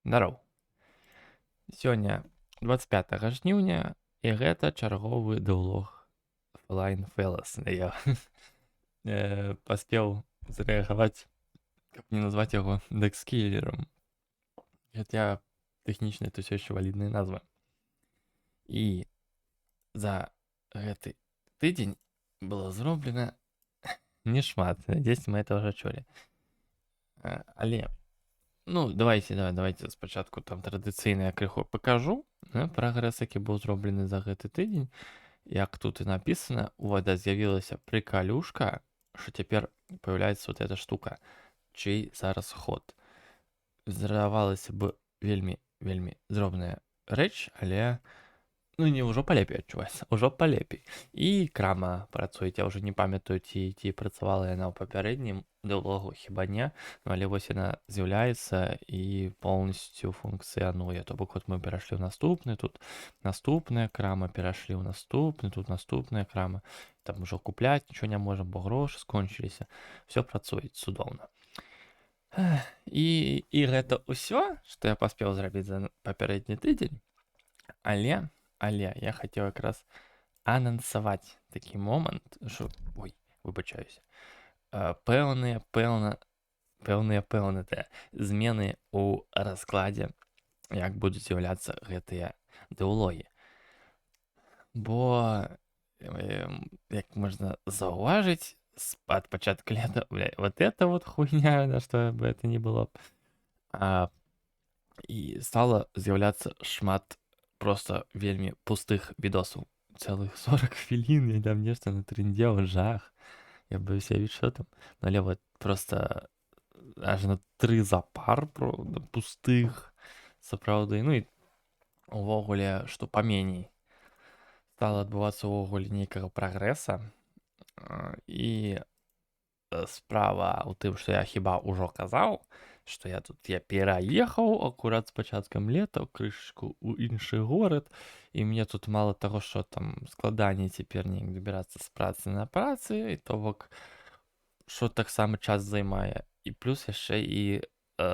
Здароў. Сёння 25 жніўня і гэта чарговы дыўлог Flying Fellas. Я паспеў зарэагаваць, каб не назваць яго дэкскейлерам. Хаця тэхнічна это ўсё яшчэ валідная назва. І за гэты тыдзень было зроблена не шмат. Надеюсь, мы это ўжо чулі. Але давайте спачатку там традыцыйна я крыху пакажу прагрэс, які быў зроблены за гэты тыдзень. Як тут і напісана, вот з'явілася прыкалюшка, што цяпер паяўляецца вот эта штука, чый зараз ход. Здавалася б, вельмі зробная рэч, але не ўжо палепей адчуваецца, ўжо палепей. І крама працуе, я ўжо не памятаю, ці працавала яна ў папярэднім дыўлогу, хіба не, але вось яна з'яўляецца і поўнасцю функцыянуе. То бок вот мы перайшлі ў наступны, тут наступная крама, перайшлі ў наступны, тут наступная крама. Там ужо купляць нічого не можам, бо грошы скончыліся. Всё працуе цудоўна. І гэта ўсё, што я паспеў зрабіць за папярэдні тыдзень, але я хацеў якраз анансаваць такі момант, што выбачаюся, пэўныя змены ў раскладзе, як будуць з'яўляцца гэтыя дыўлогі. Бо як можна заўважыць, ад пачатку лета вот эта вот хуйня, на што бы это не было, і стала з'яўляцца шмат просто вельмі пустых відосаў. Цэлых 40 хвілін я там нешта натрындзеў, жах. Я боюсь уявіць, што там. Але вот просто аж на 3 запар пустых, сапраўды. І увогуле, што паменей. Стала адбывацца увогуле нейкага прагрэса. І справа ў тым, што я хіба ўжо казаў, што я пераехаў акурат з пачаткам лета крышачку ў іншы горад, і мне тут мала таго, што там складаней цяпер неяк дабірацца з працы на працы, і то бок, што таксама час займае. І плюс яшчэ і,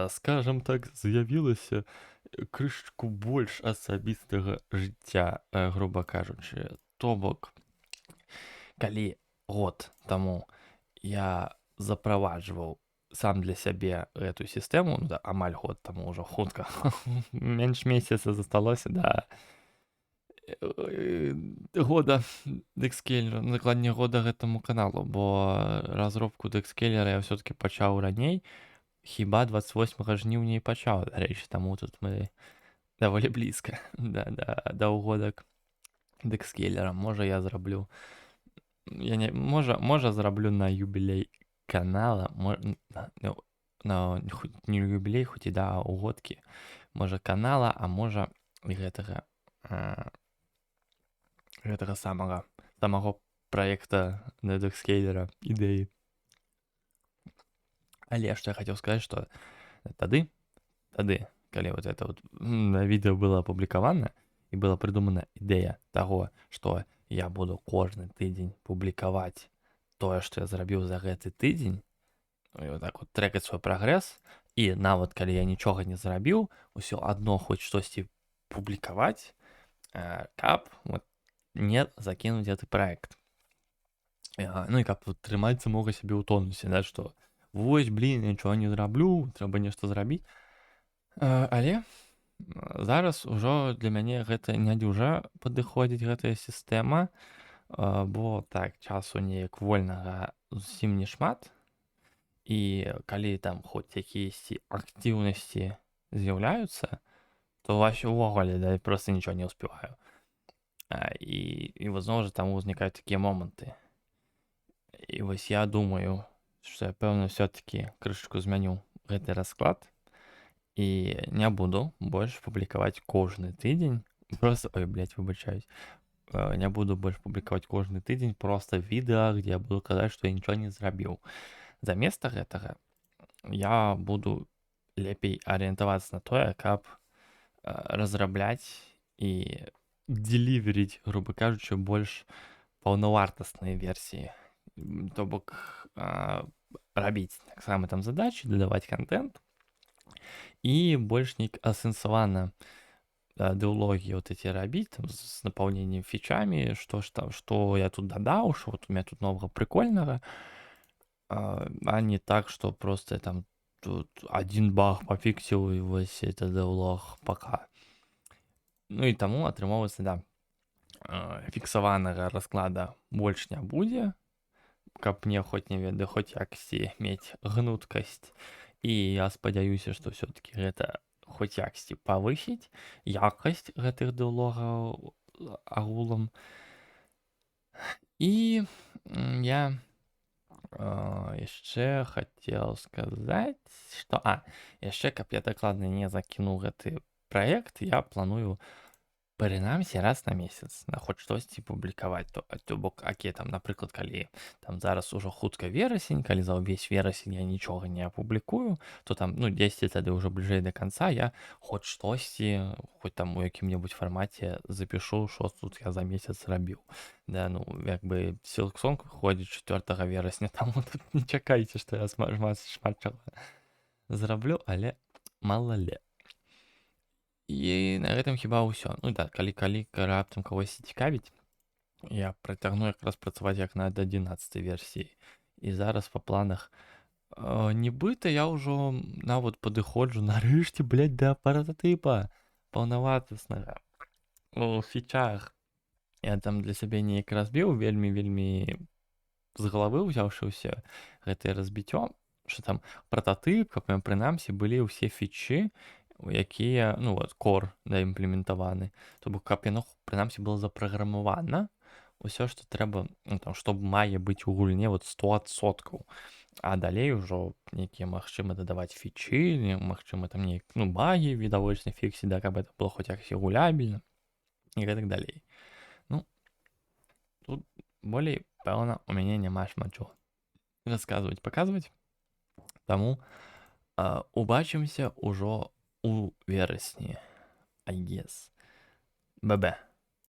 скажам так, з'явілася крышачку больш асабістага жыцця, груба кажучы. То бок, калі год таму я заправаджваў сам для сябе эту сістэму, амаль год таму ўжо хутка, менш месяца засталося да года дэкскейлера, дакладней года гэтаму каналу, бо разробку дэкскейлера я ўсё-такі пачаў раней, хіба 28 жніўня і пачаў, дарэчы, таму тут мы даволі блізка да ўгодак дэкскейлера. Можа я зраблю, можа зраблю на юбілей канала, не юбілей, хоць і да угодкі, можа канала, а можа і гэтага самого праекта на дэкскейлера ідэі. Але што я хацеў сказаць, што тады, калі вот это вот відэо было апублікавана і была прыдумана ідэя таго, што я буду кожны тыдзень публікаваць тое, што я зрабіў за гэты тыдзень, і вот так вот трэкаць свой прагрэс, і нават калі я нічога не зрабіў, усё адно хоць штосьці публікаваць, каб вот не закінуць гэты праект. І каб трымаць самога сябе ў тонусе, што вось, блін, я нічога не зраблю, трэба нешта зрабіць. Але зараз ужо для мяне гэта не дужа падыходзіць гэтая сістэма, бо так, часу неяк вольнага зусім не шмат, і калі там хоць якіясьці актыўнасці з'яўляюцца, то вообще увогуле проста нічого не ўспяваю. І вот зноў жа там узнікаюць такія моманты. І вось я думаю, што я, пэўна, ўсё-такі крышачку змяню гэты расклад і не буду больш публікаваць кожны тыдзень. Просто, выбачаюсь. Не буду больш публікаваць кожны тыдзень проста відэа, дзе я буду казаць, што я нічого не зрабіў. Заместа гэтага я буду лепей арыентавацца на тое, каб разрабляць і дэліверіць, груба кажучы, больш паўнавартасныя версіі. То бок рабіць таксама там задачы, дадаваць контент, І больш нейк асэнсавана дыалогі вот эти рабіць там з напаўненнем фічамі, што ж там, што я тут дадаў, што вот у меня тут новага прикольнага, а не так, што просто я там тут один баг пафіксіў і вось это дыалог пока. Ну і таму атрымоўваецца, да, фіксаванага расклада больш не будзе, каб мне хоць не ведаю, хоць яксьці мець гнуткасць. І я спадзяюся, што ўсё-такі гэта хоць яксьці павысіць якасць гэтых дыалогаў агулам. І я яшчэ хацеў сказаць, што яшчэ каб я дакладна не закінуў гэты праект, я планую прынамсі раз на месяц на хоць штосьці публікаваць, то бок там, напрыклад, калі там зараз ужо хутка верасень, калі за ўвесь верасень я нічога не апублікую, то там 10 тады ўжо бліжэй да канца я хоць штосьці, хоць там у якім-небудзь фармаце запішу, што тут я за месяц рабіў. Да, як бы Silksong выходзіць 4 верасня, таму тут не чакайце, што я шмат чаго зраблю, але мала ли. І на гэтым хіба ўсё. Ну да, калі раптам кагосьці цікавіць, я працягну якраз працаваць як над 11 версіяй. І зараз па планах нібыта я ўжо нават падыходжу нарэшце, блядь, да прататыпа паўнавартаснага у фічах. Я там для сябе неяк разбіў, вельмі з галавы ўзяўшы ўсе гэтае разбіццё, што там прататып, каб прынамсі былі ўсе фічы, якія кор імплементаваны, то бок каб яно прынамсі было запраграмавана ўсё, што трэба, там што мае быць у гульне 100%, а далей ужо нейкія магчыма дадаваць фічы, магчыма там неяк багі відавочна фіксіць, да, каб это было хоць яксьці гулябельна і гэтак далей. Тут болей пэўна у мяне няма шмат чаго расказваць, паказваць, таму убачымся ўжо у верасні, I guess. ББ.